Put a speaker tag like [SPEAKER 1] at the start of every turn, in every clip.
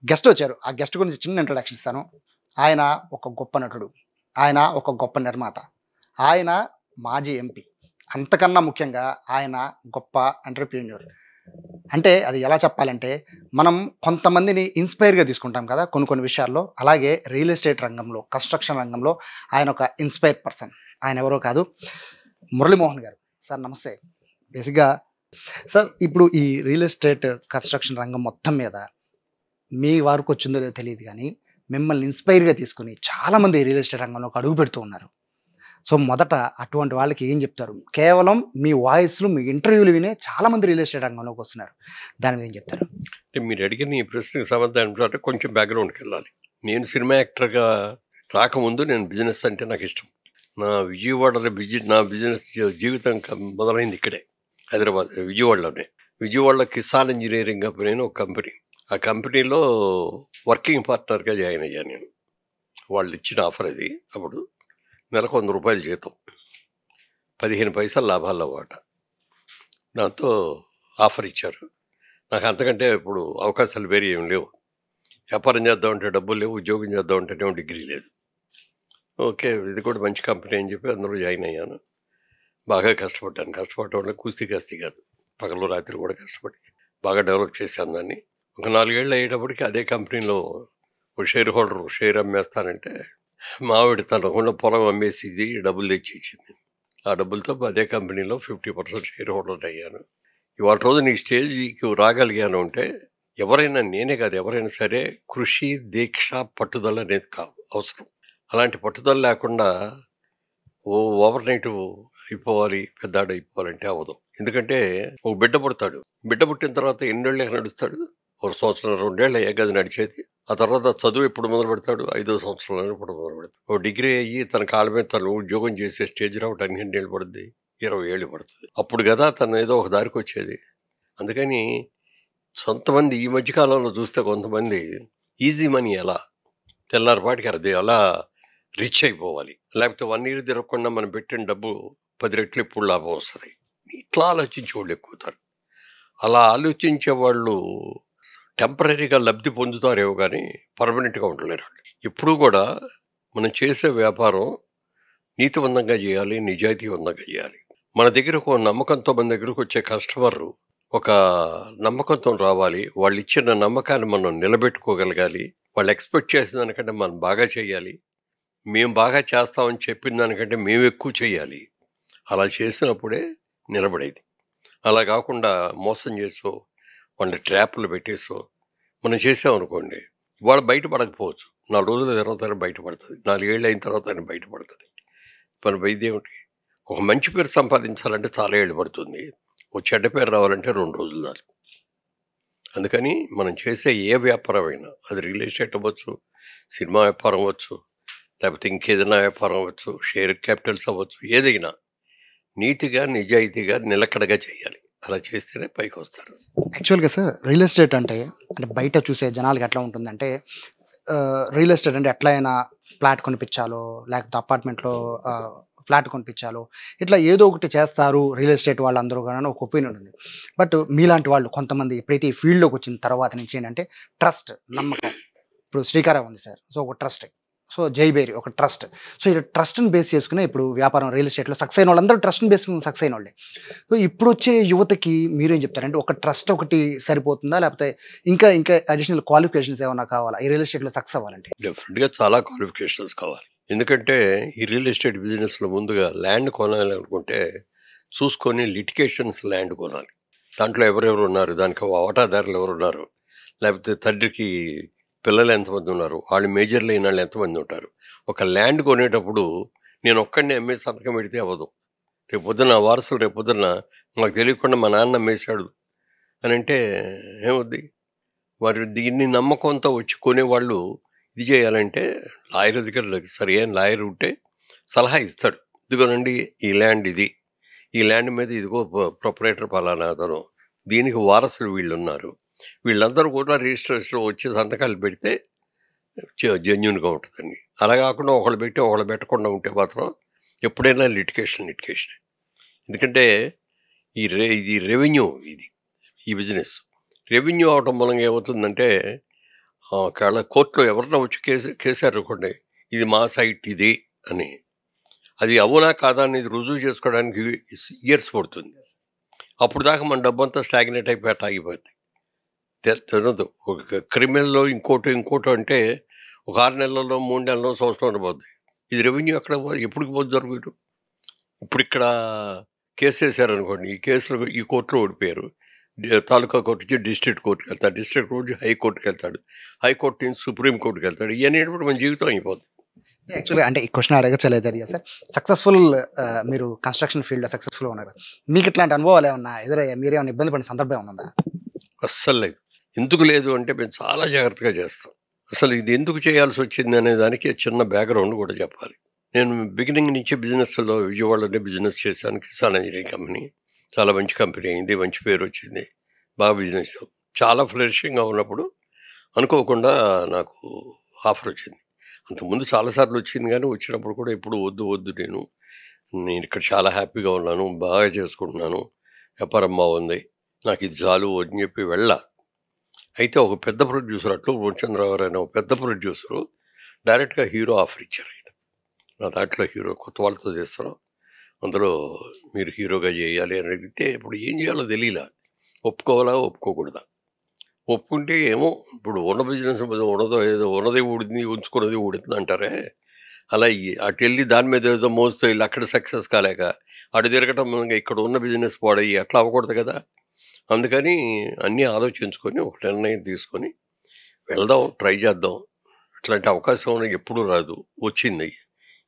[SPEAKER 1] Guest వచ్చారు. ఆ guest గురించి చిన్న ఇంట్రడక్షన్ ఇస్తాను. ఆయన ఒక గొప్ప నటుడు. ఆయన ఒక గొప్ప నిర్మాత. ఆయన మాజీ ఎంపీ. అంతకన్నా ముఖ్యంగా ఆయన గొప్ప ఎంటర్‌ప్రెన్యూర్. అంటే అది ఎలా చెప్పాలంటే, మనం కొంతమందిని ఇన్‌స్పైర్‌గా తీసుకుంటాం కదా! కొన్ని కొన్ని విషయాల్లో. అలాగే రియల్ ఎస్టేట్ రంగంలో, కన్‌స్ట్రక్షన్ రంగంలో ఆయన ఒక ఇన్‌స్పైర్ పర్సన్. ఆయన ఎవరో కాదు, మురళీమోహన్ గారు. సార్ నమస్తే. బేసిక్‌గా సార్ ఇప్పుడు ఈ రియల్ ఎస్టేట్ కన్‌స్ట్రక్షన్ రంగం మొత్తం మీద మీ వరకొచ్చిందో లేదో తెలీదు గానీ, మిమ్మల్ని ఇన్‌స్పైర్‌గా తీసుకొని చాలామంది రియల్ ఎస్టేట్ రంగంలోకి అడుగు పెడుతూ ఉన్నారు. సో, మొదట అటువంటి వాళ్ళకి ఏం జెప్తారు? కేవలం మీ వాయిస్‌లు, మీ ఇంటర్వ్యూలు వినే చాలామంది రియల్ ఎస్టేట్ రంగంలోకొస్తున్నారు. దాని మీద ఏం జెప్తారు?
[SPEAKER 2] అంటే మీరు అడిగిన ఈ ప్రశ్నకి సమాధానం అంటే కొంచెం బ్యాక్‌గ్రౌండ్‌కెళ్ళాలి. నేను సినిమా యాక్టర్‌గా రాకముందు నేను బిజినెస్ అంటే నాకిష్టం. నా బిజినెస్ జీవితం మొదలైంది ఇక్కడే. హైదరాబాద్ విజయవాడలోనే. విజయవాడలో కిసాన్ ఇంజినీరింగ్ కంపెనీ అని ఒక కంపెనీ. ఆ కంపెనీలో వర్కింగ్ పార్ట్నర్‌గా జాయిన్ అయ్యాను నేను. వాళ్ళు ఇచ్చిన ఆఫర్ అది అప్పుడు. నెలకు రూ. 100 జీతం. 15 పైసలు లాభాల్లో వాటా. దాంతో ఆఫర్ ఇచ్చారు. నాకు అంతకంటే ఇప్పుడు అవకాశాలు వేరే ఏమి లేవు. వ్యాపారం చేద్దామంటే డబ్బులు లేవు, ఉద్యోగం చేద్దామంటేనేమో డిగ్రీ లేదు. ఓకే, ఇది కూడా మంచి కంపెనీ అని చెప్పి అందులో జాయిన్ అయ్యాను. బాగా కష్టపడ్డాను. కష్టపడటం వల్ల కుస్తీ కాస్తి కాదు, పగలు రాత్రి కూడా కష్టపడి బాగా డెవలప్ చేశాను దాన్ని. ఒక 4 ఏళ్ళు అయ్యేటప్పటికి అదే కంపెనీలో ఒక షేర్ హోల్డర్ షేర్ అమ్మేస్తానంటే మా ఆవిడ తనకున్న పొలం అమ్మేసి ఇది డబ్బులు తెచ్చి ఇచ్చింది. ఆ డబ్బులతో అదే కంపెనీలో 50% షేర్ హోల్డర్ అయ్యాను. ఇవాళ రోజు నీ స్టేజ్కి రాగలిగాను అంటే ఎవరైనా, నేనే కాదు ఎవరైనా సరే, కృషి, దీక్ష, పట్టుదల అనేది అవసరం. అలాంటి పట్టుదల లేకుండా ఓవర్ నైట్ అయిపోవాలి, పెద్దాడు అయిపోవాలంటే అవ్వదు. ఎందుకంటే ఒక బిడ్డ పుడతాడు. బిడ్డ పుట్టిన తర్వాత ఎన్నేళ్ళే నడుస్తాడు? ఒక సంవత్సరం 2 ఏళ్ళు అయ్యాక అది నడిచేది. ఆ తర్వాత చదువు ఎప్పుడు మొదలు పెడతాడు? 5వ సంవత్సరంలో ఎప్పుడు మొదలు పెడతాడు. ఓ డిగ్రీ అయ్యి తన కాళ్ళ మీద తను ఉద్యోగం చేసే స్టేజ్ రావడానికి ఎన్ని ఏళ్ళు పడుద్ది? 20 ఏళ్ళు పడుతుంది. అప్పుడు కదా తను ఏదో ఒక దారికి వచ్చేది. అందుకని కొంతమంది ఈ మధ్య కాలంలో చూస్తే కొంతమంది ఈజీ మనీ ఎలా తెల్లారిపాటికి అది అలా రిచ్ అయిపోవాలి, లేకపోతే 1 ఇయర్ తిరగకుండా మనం పెట్టిన డబ్బు 10 రెట్లు ఎప్పుడు లాభం వస్తుంది, ఇట్లా ఆలోచించే వాళ్ళు ఎక్కుతారు. అలా ఆలోచించే వాళ్ళు టెంపరీగా లబ్ధి పొందుతారేమో కానీ పర్మనెంట్గా ఉండలేరు. ఎప్పుడూ కూడా మనం చేసే వ్యాపారం నీతివంతంగా చేయాలి, నిజాయితీవంతంగా చేయాలి. మన దగ్గర ఒక నమ్మకంతో మన దగ్గరకు వచ్చే కస్టమర్ ఒక నమ్మకంతో రావాలి. వాళ్ళు ఇచ్చిన నమ్మకాన్ని మనం నిలబెట్టుకోగలగాలి. వాళ్ళు ఎక్స్పెక్ట్ చేసిన దానికంటే మనం బాగా చేయాలి. మేము బాగా చేస్తామని చెప్పిన దానికంటే మేము ఎక్కువ చేయాలి. అలా చేసినప్పుడే నిలబడేది. అలా కాకుండా మోసం చేసో, వాళ్ళని ట్రాప్లు పెట్టేసో మనం చేసామనుకోండి, వాళ్ళు బయటపడకపోవచ్చు. 4 రోజుల తర్వాత బయటపడుతుంది, 4 ఏళ్ళు అయిన తర్వాత బయటపడుతుంది. మన వైద్యేమిటి? ఒక మంచి పేరు సంపాదించాలంటే చాలా ఏళ్ళు పడుతుంది. ఒక చెడ్డ పేరు రావాలంటే 2 రోజులు చాలు. అందుకని మనం చేసే ఏ వ్యాపారమైనా, అది రియల్ ఎస్టేట్ అవ్వచ్చు, సినిమా వ్యాపారం అవ్వచ్చు, లేకపోతే ఇంకేదైనా వ్యాపారం అవ్వచ్చు, షేర్ క్యాపిటల్స్ అవ్వచ్చు, ఏదైనా నీతిగా, నిజాయితీగా, నిలకడగా చేయాలి. అలా చేస్తేనే పైకి వస్తారు.
[SPEAKER 1] యాక్చువల్‌గా సార్ రియల్ ఎస్టేట్ అంటే, బయట చూసే జనాలకి ఎట్లా ఉంటుందంటే, రియల్ ఎస్టేట్ అంటే ఎట్లైనా ఫ్లాట్ కొనిపించాలో, లేకపోతే అపార్ట్మెంట్‌లో ఫ్లాట్ కొనిపించాలో, ఇట్లా ఏదో ఒకటి చేస్తారు రియల్ ఎస్టేట్ వాళ్ళందరూ కూడాను ఒక ఒపీనియన్ ఉంది. బట్ మీలాంటి వాళ్ళు కొంతమంది ఎప్పుడైతే ఈ ఫీల్డ్‌లోకి వచ్చిన తర్వాత నుంచి ఏంటంటే ట్రస్ట్, నమ్మకం. ఇప్పుడు శ్రీకారం ఉంది సార్. సో, ఒక ట్రస్ట్. సో, జైబేరి ఒక ట్రస్ట్. సో, ఈ ట్రస్ట్‌ని బేస్ చేసుకునే ఇప్పుడు వ్యాపారం రియల్ ఎస్టేట్‌లో సక్సెస్ అయిన వాళ్ళందరూ ట్రస్ట్‌ని బేస్ చేసుకొని సక్సెస్ అయినోళ్ళే. సో, ఇప్పుడొచ్చే యువతకి మీరేం చెప్తారు? అంటే ఒక ట్రస్ట్ ఒకటి సరిపోతుందా? లేకపోతే ఇంకా అడిషనల్ క్వాలిఫికేషన్స్ ఏమన్నా కావాలా? ఈ రియల్ ఎస్టేట్‌లో సక్సెస్ అవ్వాలంటే?
[SPEAKER 2] డెఫినెట్గా చాలా క్వాలిఫికేషన్స్ కావాలి. ఎందుకంటే ఈ రియల్ ఎస్టేట్ బిజినెస్లో ముందుగా ల్యాండ్ కొనాలి అనుకుంటే చూసుకొని లిటికేషన్స్ ల్యాండ్ కొనాలి. దాంట్లో ఎవరెవరు ఉన్నారు, దానికి వాటాదారులు ఎవరు ఉన్నారు, లేకపోతే తండ్రికి పిల్లలు ఎంతమంది ఉన్నారు, వాళ్ళు మేజర్లు అయిన వాళ్ళు ఎంతమంది ఉంటారు. ఒక ల్యాండ్ కొనేటప్పుడు నేను ఒక్కడిని అమ్మే సంతకం పెడితే అవ్వదు. రేపు పొద్దున్న వారసులు రేపు పొద్దున్న మాకు తెలియకుండా మా నాన్న అమ్మేశాడు అని అంటే ఏమవుద్ది? వారు దీన్ని నమ్మకంతో వచ్చి కొనేవాళ్ళు ఇది చేయాలంటే లాయర్ దగ్గర సరి అయిన లాయర్ ఉంటే సలహా ఇస్తాడు. ఇదిగోనండి ఈ ల్యాండ్ ఇది, ఈ ల్యాండ్ మీద ఇదిగో ప్రొపరేటర్ పలానా అతను, దీనికి వారసులు వీళ్ళు ఉన్నారు, వీళ్ళందరూ కూడా రిజిస్ట్రేషన్లో వచ్చి సంతకాలు పెడితే జెన్యున్గా ఉంటుందండి. అలా కాకుండా ఒకళ్ళు పెట్టి ఒకళ్ళు పెట్టకుండా ఉంటే మాత్రం ఎప్పుడైనా లిటికేషన్. ఎందుకంటే ఇది రెవెన్యూ, ఈ బిజినెస్ రెవెన్యూ అవటం మూలంగా ఏమవుతుందంటే ఒకవేళ కోర్టులో ఎవరన్నా వచ్చి కేసారు అనుకోండి, ఇది మా సైట్ ఇది అని, అది అవునా కాదా అనేది రుజువు చేసుకోవడానికి ఇయర్స్ పడుతుంది. అప్పుడు దాకా మన డబ్బంతా స్టాగ్నేట్ అయిపోయి ఆగిపోద్ది. తెలియదు. ఒక క్రిమినల్లో ఇంకోటి అంటే ఒక 6 నెలల్లో 3 నెలల్లో సంవత్సరం పోద్ది. ఇది రెవెన్యూ ఎక్కడ ఎప్పటికి పోద్ది జరుగుతుంది. ఇప్పుడు ఇక్కడ కేసు వేసారనుకోండి, ఈ కేసులో ఈ కోర్టులో ఓడిపోయారు. తాలూకా కోర్టు నుంచి డిస్ట్రిక్ట్ కోర్టుకి వెళ్తాడు, డిస్ట్రిక్ట్ కోర్టు హైకోర్టుకి వెళ్తాడు, హైకోర్టు నుంచి సుప్రీంకోర్టుకి వెళ్తాడు. ఇవన్నీ మన జీవితం అయిపోద్ది.
[SPEAKER 1] యాక్చువల్గా అంటే ఈ క్వశ్చన్ అడగచ్చలేదు సార్. సక్సెస్ఫుల్ మీరు కన్స్ట్రక్షన్ ఫీల్డ్లో సక్సెస్ఫుల్ ఉన్నారు, మీకు ఇట్లాంటి అనుభవాలు ఏమన్నా ఎదురయ్యా? మీరేమైనా ఇబ్బంది పడిన సందర్భం ఉందా?
[SPEAKER 2] అస్సలు లేదు. ఎందుకు లేదు అంటే మేము చాలా జాగ్రత్తగా చేస్తాం. అసలు ఇది ఎందుకు చేయాల్సి వచ్చింది అనే దానికి చిన్న బ్యాక్గ్రౌండ్ కూడా చెప్పాలి. నేను బిగినింగ్ నుంచి బిజినెస్లో విజయవాడలోనే బిజినెస్ చేశాను. కిసాన్ ఇంజనీరింగ్ కంపెనీ చాలా మంచి కంపెనీ అయింది, మంచి పేరు వచ్చింది, బాగా బిజినెస్ చాలా ఫ్లరిషింగ్గా ఉన్నప్పుడు అనుకోకుండా నాకు ఆఫర్ వచ్చింది. అంతకుముందు చాలాసార్లు వచ్చింది, కానీ వచ్చినప్పుడు కూడా ఎప్పుడు వద్దు నేను ఇక్కడ చాలా హ్యాపీగా ఉన్నాను, బాగా చేసుకుంటున్నాను, వ్యాపారం బాగుంది, నాకు ఇది చాలు అని చెప్పి వెళ్ళా. అయితే ఒక పెద్ద ప్రొడ్యూసర్, అట్లు చంద్రరావు అనే ఒక పెద్ద ప్రొడ్యూసరు డైరెక్ట్గా హీరో ఆఫర్ ఇచ్చారు. ఆయన నా దాంట్లో హీరో కొత్త వాళ్ళతో చేస్తాను, అందులో మీరు హీరోగా చేయాలి అని అడిగితే ఇప్పుడు ఏం చేయాలో తెలియలా, ఒప్పుకోవాలా ఒప్పుకోకూడదా. ఒప్పుకుంటే ఏమో ఇప్పుడు ఉన్న బిజినెస్ ఉన్నదో ఏదో ఉన్నది ఊడింది, ఉంచుకున్నది ఊడుతుంది అంటారే, అలా అటు వెళ్ళి దాని మీద ఏదో మోస్తూ వెళ్ళి అక్కడ సక్సెస్ కాలేక అటు తిరగటం ఇక్కడ ఉన్న బిజినెస్ పాడయ్యి అట్లా అవ్వకూడదు కదా. అందుకని అన్నీ ఆలోచించుకొని ఒక నిర్ణయం తీసుకొని వెళ్దాం, ట్రై చేద్దాం. ఇట్లాంటి అవకాశం ఎప్పుడూ రాదు, వచ్చింది.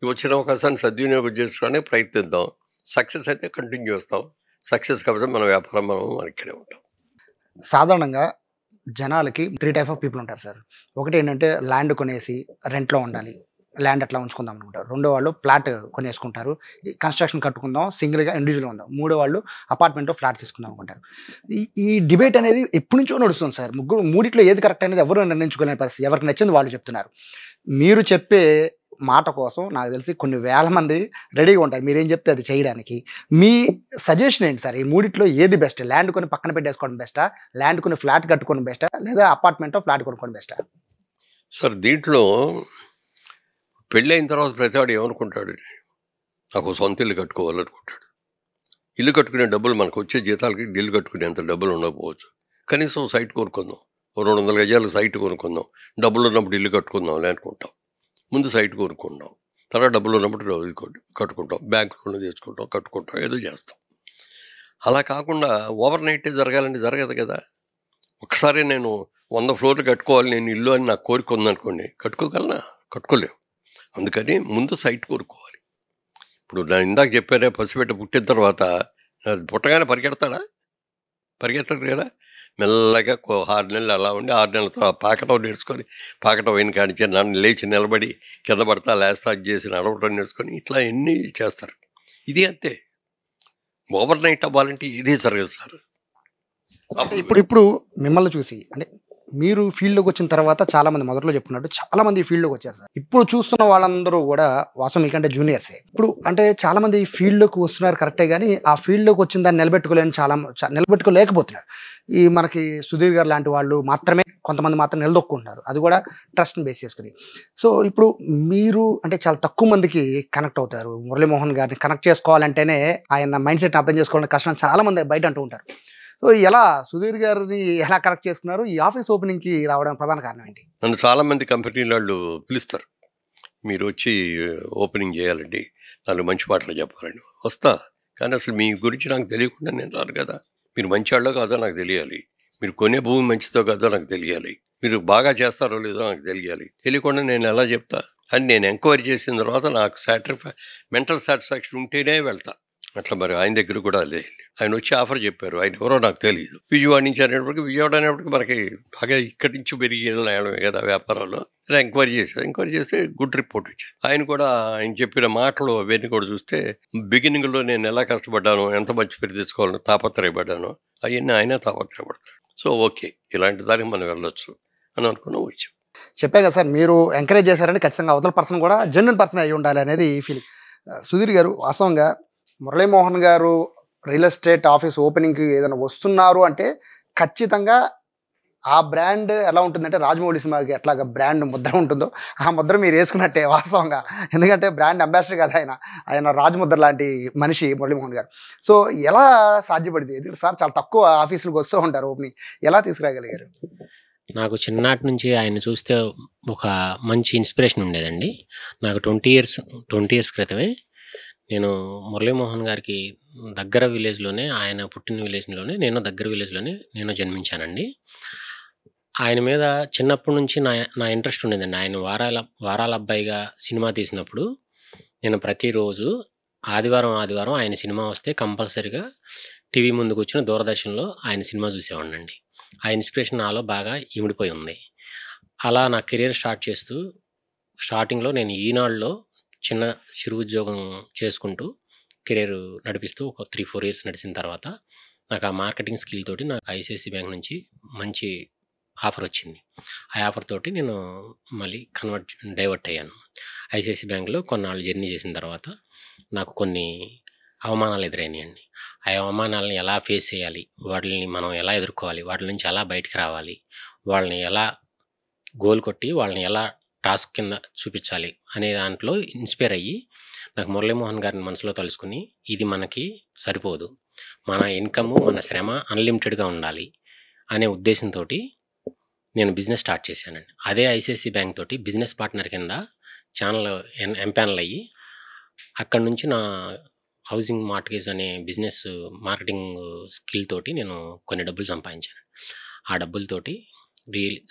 [SPEAKER 2] ఈ వచ్చిన అవకాశాన్ని సద్వినియోగం చేసుకోవడానికి ప్రయత్నిద్దాం. సక్సెస్ అయితే కంటిన్యూ చేస్తాం, సక్సెస్ కాకపోతే మన వ్యాపారం మనం ఇక్కడే ఉంటాం.
[SPEAKER 1] సాధారణంగా జనాలకి 3 టైప్ ఆఫ్ పీపుల్ ఉంటారు సార్. ఒకటి ఏంటంటే ల్యాండ్ కొనేసి రెంట్లో ఉండాలి, ల్యాండ్ అట్లా ఉంచుకుందాం అనుకుంటారు. రెండో వాళ్ళు ఫ్లాట్ కొనేసుకుంటారు, కన్స్ట్రక్షన్ కట్టుకుందాం, సింగిల్గా ఇండివిజువల్ ఉందాం. మూడో వాళ్ళు అపార్ట్మెంట్ ఫ్లాట్ తీసుకుందాం అనుకుంటారు. ఈ డిబేట్ అనేది ఎప్పటి నుంచో నడుస్తుంది సార్. మూడిట్లో ఏది కరెక్ట్ అనేది ఎవరు నిర్ణయించుకోలేని పరిస్థితి, ఎవరికి నచ్చింది వాళ్ళు చెప్తున్నారు. మీరు చెప్పే మాట కోసం నాకు తెలిసి కొన్ని వేల మంది రెడీగా ఉంటారు, మీరేం చెప్తే అది చేయడానికి. మీ సజెషన్ ఏంటి సార్? ఈ మూడిట్లో ఏది బెస్ట్? ల్యాండ్ కొని పక్కన పెట్టేసుకోవడం బెస్టా, ల్యాండ్ కొని ఫ్లాట్ కట్టుకోవడం బెస్టా, లేదా అపార్ట్మెంట్ ఫ్లాట్ కొనుక్కోవడం బెస్టా?
[SPEAKER 2] సార్ దీంట్లో పెళ్ళి అయిన తర్వాత ప్రతివాడు ఏమనుకుంటాడు, నాకు సొంత ఇల్లు కట్టుకోవాలనుకుంటాడు. ఇల్లు కట్టుకునే డబ్బులు మనకు వచ్చే జీతాలకి ఇల్లు కట్టుకునేంత డబ్బులు ఉండకపోవచ్చు. కనీసం సైట్ కొనుక్కుందాం, 200 గజాలు సైట్ కొనుక్కుందాం, డబ్బులు ఉన్నప్పుడు ఇల్లు కట్టుకుందాం అనుకుంటాం. ముందు సైట్ కొనుక్కుంటాం, తర్వాత డబ్బులు ఉన్నప్పుడు కట్టుకుంటాం, బ్యాంక్ లోన్ తెచ్చుకుంటాం, కట్టుకుంటాం, ఏదో చేస్తాం. అలా కాకుండా ఓవర్ నైటే జరగాలంటే జరగదు కదా. ఒకసారి నేను 100 ఫ్లోర్లు కట్టుకోవాలి నేను ఇల్లు అని నాకు కోరిక ఉందనుకోండి, కట్టుకోగలనా? కట్టుకోలేవు. అందుకని ముందు సైట్ కొనుక్కోవాలి. ఇప్పుడు నేను ఇందాక చెప్పానే, పసిబిడ్డ పుట్టిన తర్వాత పుట్టగానే పరిగెడతాడు కదా. మెల్లగా 6 నెలలు అలా ఉండి 6 నెలల తర్వాత పాకటం నేర్చుకొని, పాకటం అయిన కానించి నన్ను లేచి నిలబడి కింద పడతా లేస్తా చేసి నడవటం నేర్చుకొని ఇట్లా ఎన్ని చేస్తారు. ఇది అంతే. ఓవర్ నైట్ అవ్వాలంటే ఇదే జరగదు సార్.
[SPEAKER 1] ఇప్పుడు మిమ్మల్ని చూసి అంటే మీరు ఫీల్డ్లోకి వచ్చిన తర్వాత చాలామంది మొదట్లో చెప్పుకున్నట్టు చాలామంది ఈ ఫీల్డ్లోకి వచ్చారు సార్. ఇప్పుడు చూస్తున్న వాళ్ళందరూ కూడా వాస్తవం మీకంటే జూనియర్సే. ఇప్పుడు అంటే చాలామంది ఈ ఫీల్డ్లోకి వస్తున్నారు కరెక్టే, కానీ ఆ ఫీల్డ్లోకి వచ్చిన దాన్ని నిలబెట్టుకోలేకపోతున్నారు. ఈ మనకి సుధీర్ గారు లాంటి వాళ్ళు మాత్రమే, కొంతమంది మాత్రం నిలదొక్కుంటున్నారు, అది కూడా ట్రస్ట్ని బేస్ చేసుకుని. సో ఇప్పుడు మీరు అంటే చాలా తక్కువ మందికి కనెక్ట్ అవుతారు. మురళీమోహన్ గారిని కనెక్ట్ చేసుకోవాలంటేనే ఆయన మైండ్ సెట్ని అర్థం చేసుకోవాలని కష్టం చాలామంది బయట అంటూ ఉంటారు. సో ఎలా సుధీర్ గారిని ఎలా కరెక్ట్ చేసుకున్నారు? ఈ ఆఫీస్ ఓపెనింగ్కి రావడానికి ప్రధాన కారణం ఏంటి?
[SPEAKER 2] నన్ను చాలామంది కంపెనీ వాళ్ళు పిలుస్తారు, మీరు వచ్చి ఓపెనింగ్ చేయాలండి, 4 మంచి మాటలు చెప్పాలండి. వస్తా, కానీ అసలు మీ గురించి నాకు తెలియకుండా నేను రాను కదా. మీరు మంచి వాళ్ళో కాదో నాకు తెలియాలి, మీరు కొనే భూమి మంచిదో కాదో నాకు తెలియాలి, మీరు బాగా చేస్తారో లేదో నాకు తెలియాలి. తెలియకుండా నేను ఎలా చెప్తా అని నేను ఎంక్వైరీ చేసిన తర్వాత నాకు మెంటల్ సాటిస్ఫాక్షన్ ఉంటేనే వెళ్తా. అట్లా మరి ఆయన దగ్గర కూడా అదే. ఆయన వచ్చి ఆఫర్ చెప్పారు, ఆయన ఎవరో నాకు తెలియదు. విజయవాడ నుంచి విజయవాడ అనేప్పటికీ మనకి బాగా ఇక్కడి నుంచి పెరిగి వెళ్ళడమే కదా వ్యాపారంలో. ఇలా ఎంక్వైరీ చేస్తే గుడ్ రిపోర్ట్ వచ్చింది. ఆయన కూడా ఆయన చెప్పిన మాటలు అవన్నీ కూడా చూస్తే బిగినింగ్లో నేను ఎలా కష్టపడ్డాను, ఎంత మంచి పేరు తెచ్చుకోవాలని తాపత్రయపడ్డాను, అవన్నీ ఆయన తాపత్రయపడతాడు. సో ఓకే, ఇలాంటి దానికి మనం వెళ్ళొచ్చు అని అనుకున్నాం, వచ్చాం.
[SPEAKER 1] చెప్పే కదా సార్, మీరు ఎంకరేజ్ చేశారంటే ఖచ్చితంగా అవతల పర్సన్ కూడా జెన్యూన్ పర్సన్ అయి ఉండాలి అనేది ఫీలింగ్. సుధీర్ గారు, వాస్తవంగా మురళీమోహన్ గారు రియల్ ఎస్టేట్ ఆఫీస్ ఓపెనింగ్కి ఏదైనా వస్తున్నారు అంటే ఖచ్చితంగా ఆ బ్రాండ్ ఎలా ఉంటుందంటే రాజమౌళి సినిమాకి ఎట్లాగా బ్రాండ్ ముద్ర ఉంటుందో ఆ ముద్ర మీరు వేసుకున్నట్టే వాస్తవంగా. ఎందుకంటే బ్రాండ్ అంబాసిడర్ కదా ఆయన. ఆయన రాజముద్ర లాంటి మనిషి మురళీమోహన్ గారు. సో ఎలా సాధ్యపడింది? ఎందుకంటే సార్ చాలా తక్కువ ఆఫీసులకు వస్తూ ఉంటారు ఓపెనింగ్. ఎలా తీసుకురాగలిగారు?
[SPEAKER 3] నాకు చిన్ననాటి నుంచి ఆయన్ని చూస్తే ఒక మంచి ఇన్స్పిరేషన్ ఉండేదండి. నాకు 20 ఇయర్స్ క్రితమే నేను మురళీమోహన్ గారికి దగ్గర విలేజ్‌లోనే, ఆయన పుట్టిన విలేజ్‌లోనే, నేను దగ్గర విలేజ్‌లోనే నేను జన్మించానండి. ఆయన మీద చిన్నప్పటి నుంచి నా నా ఇంట్రెస్ట్ ఉండేదండి. ఆయన వారాల అబ్బాయిగా సినిమా తీసినప్పుడు నేను ప్రతిరోజు ఆదివారం ఆయన సినిమా వస్తే కంపల్సరీగా టీవీ ముందు కూర్చొని దూరదర్శన్‌లో ఆయన సినిమా చూసేవాడినండి. ఆ ఇన్స్పిరేషన్ నాలో బాగా ఇమిడిపోయి ఉంది. అలా నా కెరియర్ స్టార్ట్ చేస్తూ స్టార్టింగ్‌లో నేను ఈనాడులో చిరు ఉద్యోగం చేసుకుంటూ కెరియర్ నడిపిస్తూ ఒక 3, 4 ఇయర్స్ నడిచిన తర్వాత నాకు ఆ మార్కెటింగ్ స్కిల్ తోటి నాకు ఐసీఐసీ బ్యాంక్ నుంచి మంచి ఆఫర్ వచ్చింది. ఆ ఆఫర్ తోటి నేను మళ్ళీ డైవర్ట్ అయ్యాను. ఐసీఐసీ బ్యాంక్‌లో కొన్నాళ్ళు జర్నీ చేసిన తర్వాత నాకు కొన్ని అవమానాలు ఎదురైనాయండి. ఆ అవమానాలను ఎలా ఫేస్ చేయాలి, వాటిని మనం ఎలా ఎదుర్కోవాలి, వాటి నుంచి ఎలా బయటికి రావాలి, వాళ్ళని ఎలా గోల్ కొట్టి వాళ్ళని ఎలా టాస్క్ కింద చూపించాలి అనే దాంట్లో ఇన్స్పైర్ అయ్యి నాకు మురళీమోహన్ గారిని మనసులో తలుసుకుని ఇది మనకి సరిపోదు, మన ఇన్కమ్ మన శ్రమ అన్లిమిటెడ్గా ఉండాలి అనే ఉద్దేశంతో నేను బిజినెస్ స్టార్ట్ చేశానండి. అదే ఐసిఐసి బ్యాంక్ తోటి బిజినెస్ పార్ట్నర్ కింద ఎంపానల్ అయ్యి అక్కడి నుంచి నా హౌసింగ్ మార్ట్గేజ్ అనే బిజినెస్ మార్కెటింగ్ స్కిల్ తోటి నేను కొన్ని డబ్బులు సంపాదించాను. ఆ డబ్బులతోటి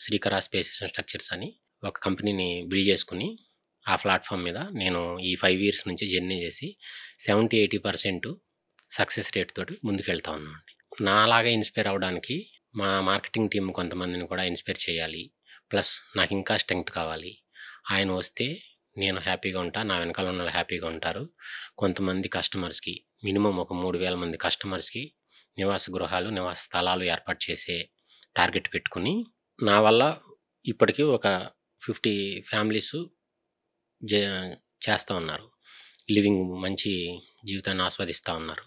[SPEAKER 3] శ్రీకర స్పేసెస్ అండ్ స్ట్రక్చర్స్ అని ఒక కంపెనీని బిల్డ్ చేసుకుని ఆ ప్లాట్ఫామ్ మీద నేను ఈ 5 ఇయర్స్ నుంచి జర్నీ చేసి 70-80% సక్సెస్ రేట్ తోటి ముందుకు వెళ్తా ఉన్నామండి. నాలాగా ఇన్స్పైర్ అవ్వడానికి మా మార్కెటింగ్ టీం కొంతమందిని కూడా ఇన్స్పైర్ చేయాలి, ప్లస్ నాకు ఇంకా స్ట్రెంగ్త్ కావాలి. ఆయన వస్తే నేను హ్యాపీగా ఉంటా, నా వెనకాల ఉన్న వాళ్ళు హ్యాపీగా ఉంటారు. కొంతమంది కస్టమర్స్కి మినిమం ఒక 3,000 మంది కస్టమర్స్కి నివాస గృహాలు, నివాస స్థలాలు ఏర్పాటు చేసే టార్గెట్ పెట్టుకుని నా వల్ల ఇప్పటికీ ఒక 50 ఫ్యామిలీస్ చేస్తూ ఉన్నారు. లివింగ్ మంచి జీవితాన్ని ఆస్వాదిస్తూ ఉన్నారు.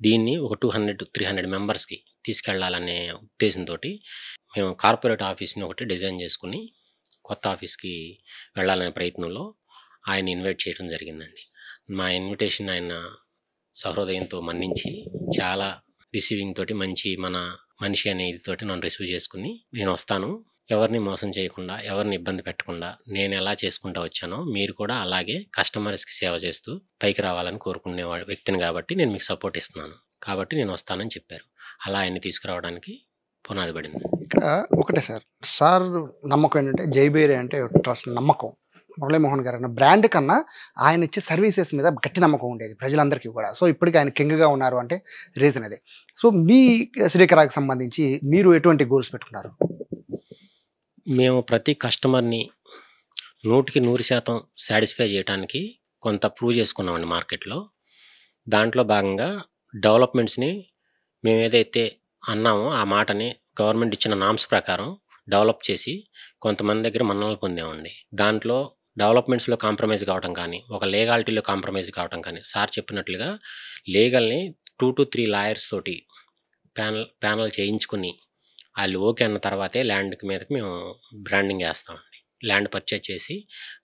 [SPEAKER 3] దీన్ని ఒక 200-300 మెంబర్స్కి తీసుకెళ్లాలనే ఉద్దేశంతో మేము కార్పొరేట్ ఆఫీస్ని ఒకటి డిజైన్ చేసుకుని కొత్త ఆఫీస్కి వెళ్ళాలనే ప్రయత్నంలో ఆయన ఇన్వైట్ చేయడం జరిగిందండి. మా ఇన్విటేషన్ ఆయన సహృదయంతో మన్నించి చాలా రిసీవింగ్ తోటి మంచి మన మనిషి అనే ఇదితోటి నన్ను రిసీవ్ చేసుకుని నేను వస్తాను, ఎవరిని మోసం చేయకుండా, ఎవరిని ఇబ్బంది పెట్టకుండా నేను ఎలా చేసుకుంటూ వచ్చానో మీరు కూడా అలాగే కస్టమర్స్కి సేవ చేస్తూ పైకి రావాలని కోరుకునే వ్యక్తిని కాబట్టి నేను మీకు సపోర్ట్ ఇస్తున్నాను కాబట్టి నేను వస్తానని చెప్పారు. అలా ఆయన్ని తీసుకురావడానికి పునాది పడింది.
[SPEAKER 1] ఇక్కడ ఒకటే సార్ నమ్మకం ఏంటంటే జైబేరి అంటే ట్రస్ట్, నమ్మకం. మురళీమోహన్ గారు అన్న బ్రాండ్ కన్నా ఆయన ఇచ్చే సర్వీసెస్ మీద గట్టి నమ్మకం ఉండేది ప్రజలందరికీ కూడా. సో ఇప్పటికీ ఆయన కింగ్గా ఉన్నారు అంటే రీజన్ అదే. సో మీ శ్రీకరాకి సంబంధించి మీరు ఎటువంటి గోల్స్ పెట్టుకున్నారు?
[SPEAKER 3] మేము ప్రతి కస్టమర్ని 100% సాటిస్ఫై చేయడానికి కొంత ప్రూవ్ చేసుకున్నామండి మార్కెట్లో. దాంట్లో భాగంగా డెవలప్మెంట్స్ని మేము ఏదైతే అన్నామో ఆ మాటని గవర్నమెంట్ ఇచ్చిన నామ్స్ ప్రకారం డెవలప్ చేసి కొంతమంది దగ్గర మన్ననలు పొందామండి. దాంట్లో డెవలప్మెంట్స్లో కాంప్రమైజ్ కావడం కానీ, ఒక లీగాలిటీలో కాంప్రమైజ్ కావడం కానీ, సార్ చెప్పినట్లుగా లీగల్ని 2 to 3 లాయర్స్ తోటి ప్యానల్ చేయించుకుని వాళ్ళు ఓకే అన్న తర్వాతే ల్యాండ్ మీదకి మేము బ్రాండింగ్ వేస్తామండి. ల్యాండ్ పర్చేజ్ చేసి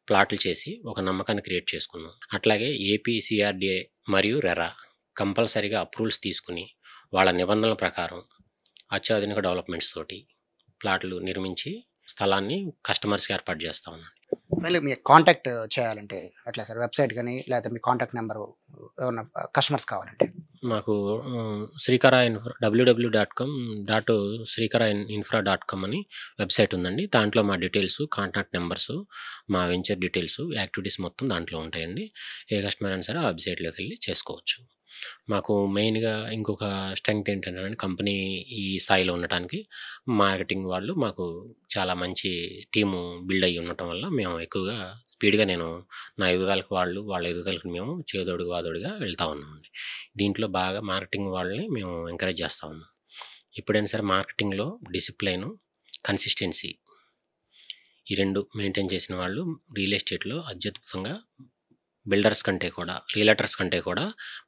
[SPEAKER 3] ప్లాట్లు చేసి ఒక నమ్మకాన్ని క్రియేట్ చేసుకున్నాం. అట్లాగే ఏపీ సిఆర్డిఏ మరియు రెరా కంపల్సరీగా అప్రూవల్స్ తీసుకుని వాళ్ళ నిబంధనల ప్రకారం అత్యాధునిక డెవలప్మెంట్స్ తోటి ప్లాట్లు నిర్మించి స్థలాన్ని కస్టమర్స్కి ఏర్పాటు చేస్తా ఉన్నాం.
[SPEAKER 1] మళ్ళీ మీ కాంటాక్ట్ చేయాలంటే ఎట్లా సార్? వెబ్సైట్ కానీ లేకపోతే మీ కాంటాక్ట్ నెంబరు ఏమన్నా కస్టమర్స్ కావాలంటే?
[SPEAKER 3] మాకు శ్రీకర ఇన్ఫ్రా www.srikarainfra.com అని వెబ్సైట్ ఉందండి. దాంట్లో మా డీటెయిల్స్, కాంటాక్ట్ నెంబర్స్, మా వెంచర్ డీటెయిల్స్, యాక్టివిటీస్ మొత్తం దాంట్లో ఉంటాయండి. ఏ కస్టమర్ అయినా సరే ఆ వెబ్సైట్లోకి వెళ్ళి చేసుకోవచ్చు. మాకు మెయిన్గా ఇంకొక స్ట్రెంగ్త్ ఏంటంటే కంపెనీ ఈ స్థాయిలో ఉండటానికి మార్కెటింగ్ వాళ్ళు మాకు చాలా మంచి టీము బిల్డ్ అయ్యి ఉండటం వల్ల మేము ఎక్కువగా స్పీడ్గా నేను నా ఎదుగుదలకు వాళ్ళ ఎదుగుదలకు మేము చేదోడు వాదోడుగా వెళ్తూ ఉన్నామండి. దీంట్లో బాగా మార్కెటింగ్ వాళ్ళని మేము ఎంకరేజ్ చేస్తూ ఉన్నాం. ఎప్పుడైనా సరే మార్కెటింగ్లో డిసిప్లైను, కన్సిస్టెన్సీ ఈ 2 మెయింటైన్ చేసిన వాళ్ళు రియల్ ఎస్టేట్లో అత్యద్భుతంగా బిల్డర్స్ కంటే కూడా, రియలేటర్స్ కంటే కూడా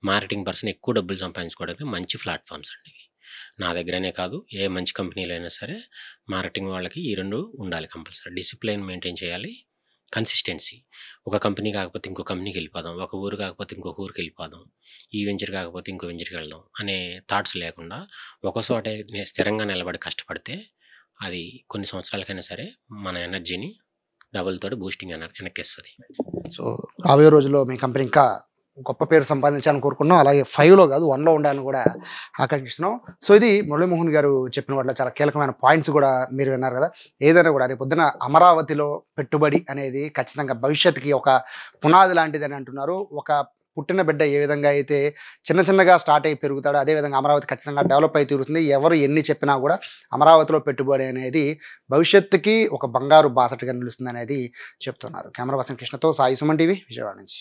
[SPEAKER 3] మార్కెటింగ్ పర్సన్ ఎక్కువ డబ్బులు సంపాదించుకోవడానికి మంచి ప్లాట్ఫామ్స్ అండి. నా దగ్గరనే కాదు, ఏ మంచి కంపెనీలో అయినా సరే మార్కెటింగ్ వాళ్ళకి ఈ 2 ఉండాలి కంపల్సరీ. డిసిప్లిన్ మెయింటైన్ చేయాలి, కన్సిస్టెన్సీ. ఒక కంపెనీ కాకపోతే ఇంకో కంపెనీకి వెళ్ళిపోదాం, ఒక ఊరు కాకపోతే ఇంకొక ఊరికి వెళ్ళిపోదాం, ఈ వెంచర్ కాకపోతే ఇంకో వెంచర్కి వెళ్దాం అనే థాట్స్ లేకుండా ఒక చోటే స్థిరంగా నిలబడి కష్టపడితే అది కొన్ని సంవత్సరాలకైనా సరే మన ఎనర్జీని డబుల్ తోటి బూస్టింగ్ వెనక్కిస్తుంది.
[SPEAKER 1] సో రాబోయే రోజుల్లో మీ కంపెనీ ఇంకా గొప్ప పేరు సంపాదించాలని కోరుకున్నాం. అలాగే 5లో కాదు 1లో ఉండాలని కూడా ఆకాంక్షిస్తున్నాం. సో ఇది మురళీమోహన్ గారు చెప్పిన వాటిలో చాలా కీలకమైన పాయింట్స్ కూడా మీరు విన్నారు కదా. ఏదైనా కూడా రేపు పొద్దున అమరావతిలో పెట్టుబడి అనేది ఖచ్చితంగా భవిష్యత్తుకి ఒక పునాది లాంటిది అని అంటున్నారు. ఒక పుట్టిన బిడ్డ ఏ విధంగా అయితే చిన్న చిన్నగా స్టార్ట్ అయ్యి పెరుగుతాడో అదేవిధంగా అమరావతి ఖచ్చితంగా డెవలప్ అయి తీరుతుంది. ఎవరు ఎన్ని చెప్పినా కూడా అమరావతిలో పెట్టుబడి అనేది భవిష్యత్తుకి ఒక బంగారు బాసటగా నిలుస్తుంది అనేది చెప్తున్నారు. కెమెరా పర్సన్ కృష్ణతో సాయి సుమన్ టీవీ, విజయవాడ నుంచి.